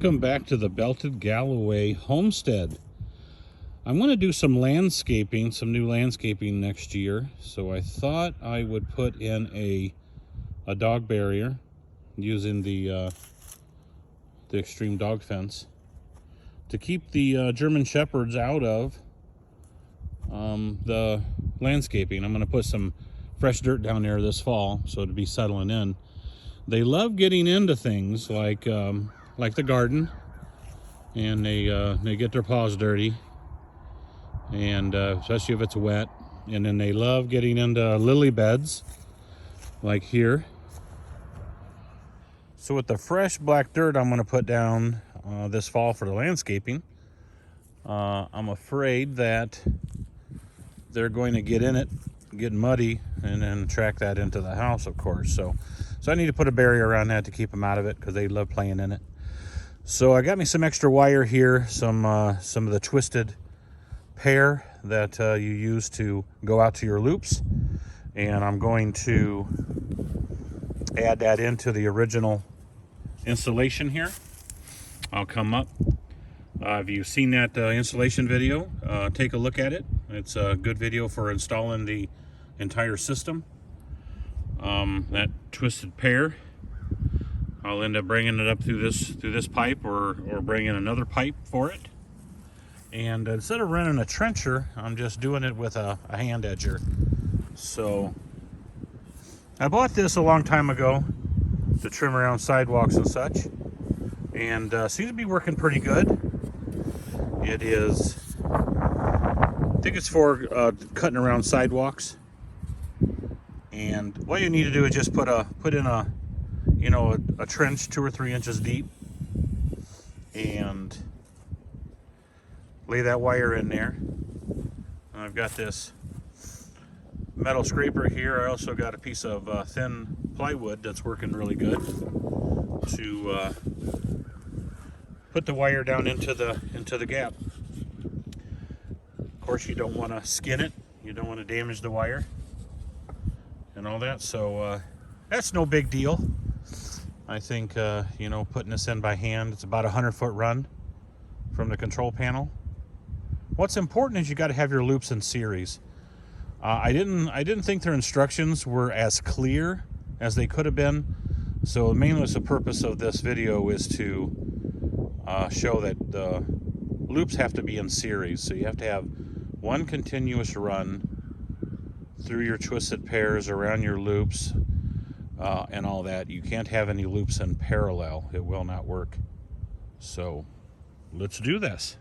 Welcome back to the belted Galloway Homestead. I'm going to do some landscaping, some new landscaping next year. So I thought I would put in a dog barrier using the extreme dog fence to keep the German Shepherds out of the landscaping. I'm going to put some fresh dirt down there this fall, so to be settling in. They love getting into things like the garden, and they get their paws dirty, and especially if it's wet. And then they love getting into lily beds, like here. So with the fresh black dirt I'm going to put down this fall for the landscaping, I'm afraid that they're going to get in it, get muddy, and then track that into the house, of course. So I need to put a barrier around that to keep them out of it, because they love playing in it. So I got me some extra wire here, some of the twisted pear that you use to go out to your loops, and I'm going to add that into the original installation here. I'll come up. If you've seen that installation video, take a look at it. It's a good video for installing the entire system. That twisted pear, I'll end up bringing it up through this pipe, or bringing another pipe for it. And instead of running a trencher, I'm just doing it with a hand edger. So I bought this a long time ago to trim around sidewalks and such, and seems to be working pretty good. It is, I think it's for cutting around sidewalks. And what you need to do is just put in a trench 2 or 3 inches deep, and lay that wire in there. And I've got this metal scraper here. I also got a piece of thin plywood that's working really good to put the wire down into the gap. Of course, you don't want to skin it. You don't want to damage the wire and all that. So that's no big deal. I think putting this in by hand, it's about a 100-foot run from the control panel. What's important is you got to have your loops in series. I didn't think their instructions were as clear as they could have been. So mainly the purpose of this video is to show that the loops have to be in series. So you have to have one continuous run through your twisted pairs, around your loops, and all that. You can't have any loops in parallel. It will not work. So let's do this.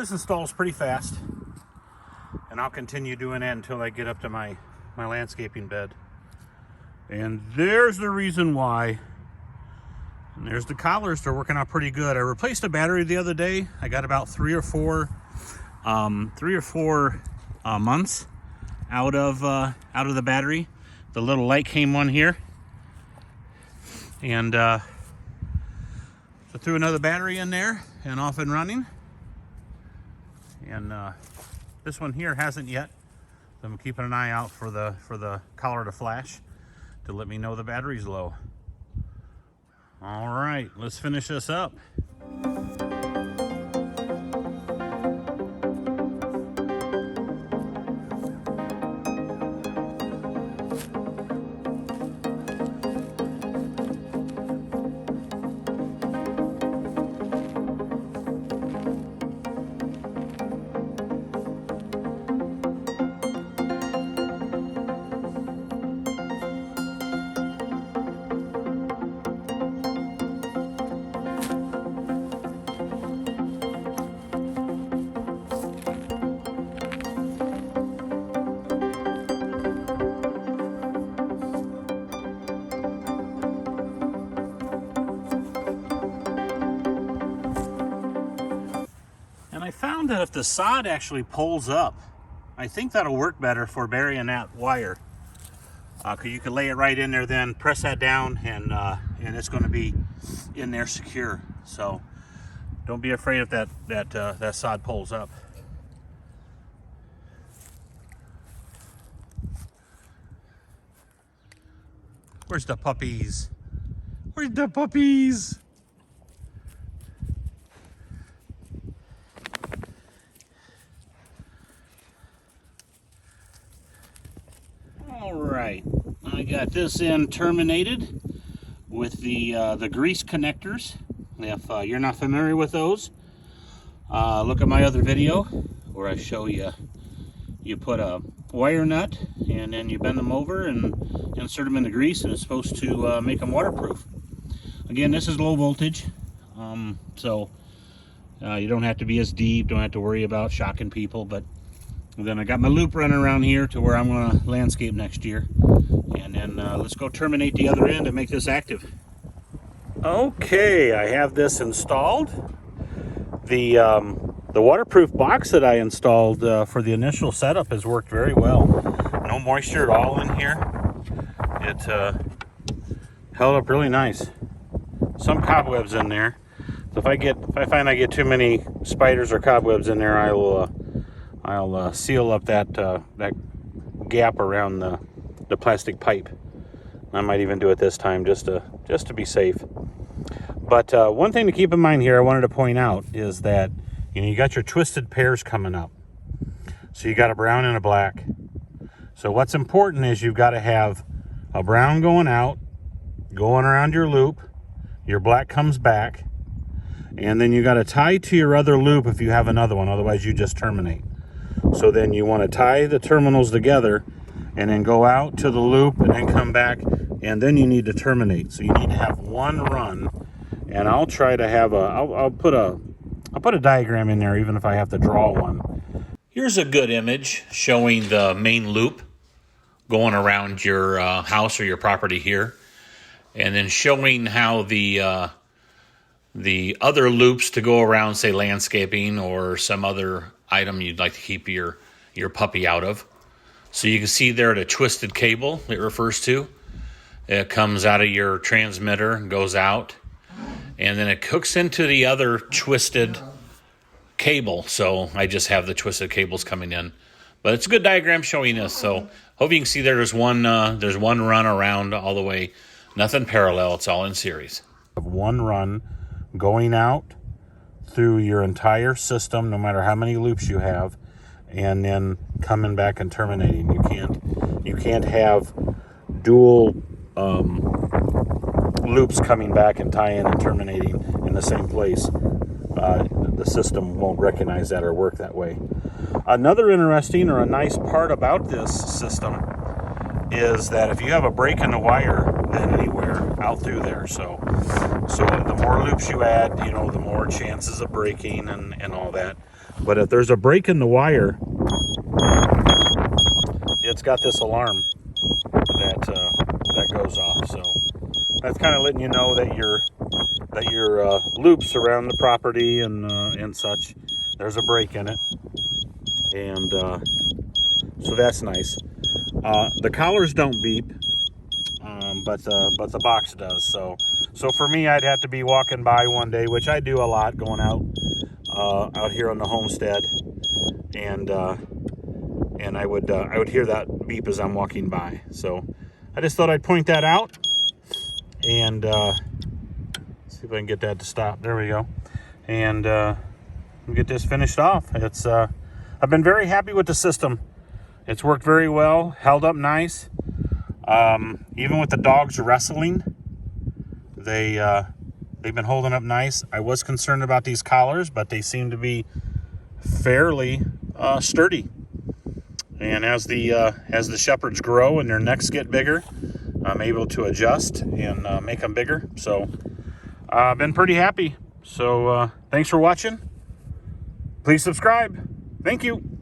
This installs pretty fast, and I'll continue doing that until I get up to my landscaping bed. And there's the reason why. And there's the collars. They're working out pretty good. I replaced a battery the other day. I got about three or four months out of the battery. The little light came on here, and so threw another battery in there and off and running. And this one here hasn't yet. So I'm keeping an eye out for the collar to flash to let me know the battery's low. All right, let's finish this up. I found that if the sod actually pulls up, I think that'll work better for burying that wire. Because you can lay it right in there, then press that down, and it's going to be in there secure. So don't be afraid if that sod pulls up. Where's the puppies? Where's the puppies? All right, I got this end terminated with the grease connectors. If you're not familiar with those, look at my other video where I show you put a wire nut and then you bend them over and insert them in the grease, and it's supposed to make them waterproof. Again, this is low voltage, so you don't have to be as deep, don't have to worry about shocking people. But then I got my loop running around here to where I'm going to landscape next year. And then let's go terminate the other end and make this active. Okay, I have this installed. The waterproof box that I installed for the initial setup has worked very well. No moisture at all in here. It held up really nice. Some cobwebs in there. So if I find I get too many spiders or cobwebs in there, I'll seal up that gap around the plastic pipe. I might even do it this time just to be safe. But one thing to keep in mind here, I wanted to point out, is that you got your twisted pairs coming up. So you got a brown and a black. So what's important is you've got to have a brown going out, going around your loop. Your black comes back, and then you got to tie to your other loop if you have another one. Otherwise, you just terminate. So then you want to tie the terminals together and then go out to the loop and then come back, and then you need to terminate. So you need to have one run, and I'll try to have I'll put a diagram in there even if I have to draw one. Here's a good image showing the main loop going around your house or your property here, and then showing how the other loops to go around, say landscaping or some other item you'd like to keep your puppy out of. So you can see there the twisted cable it refers to. It comes out of your transmitter and goes out, and then it hooks into the other twisted cable. So I just have the twisted cables coming in, but it's a good diagram showing this. So hope you can see there's one run around all the way, nothing parallel, it's all in series. One run going out through your entire system, no matter how many loops you have, and then coming back and terminating. You can't have dual loops coming back and tying and terminating in the same place. The system won't recognize that or work that way. Another interesting or a nice part about this system is that if you have a break in the wire, then anywhere out through there. So the more loops you add, the more chances of breaking and all that. But if there's a break in the wire, it's got this alarm that goes off. So that's kind of letting you know that your loops around the property and such, there's a break in it, and so that's nice. The collars don't beep, but the box does. So for me, I'd have to be walking by one day, which I do a lot, going out here on the homestead, and I would hear that beep as I'm walking by. So I just thought I'd point that out, and see if I can get that to stop. There we go. And get this finished off. I've been very happy with the system. It's worked very well, held up nice. Even with the dogs wrestling, they've been holding up nice. I was concerned about these collars, but they seem to be fairly sturdy. And as the shepherds grow and their necks get bigger, I'm able to adjust and make them bigger. So I've been pretty happy. So thanks for watching. Please subscribe. Thank you.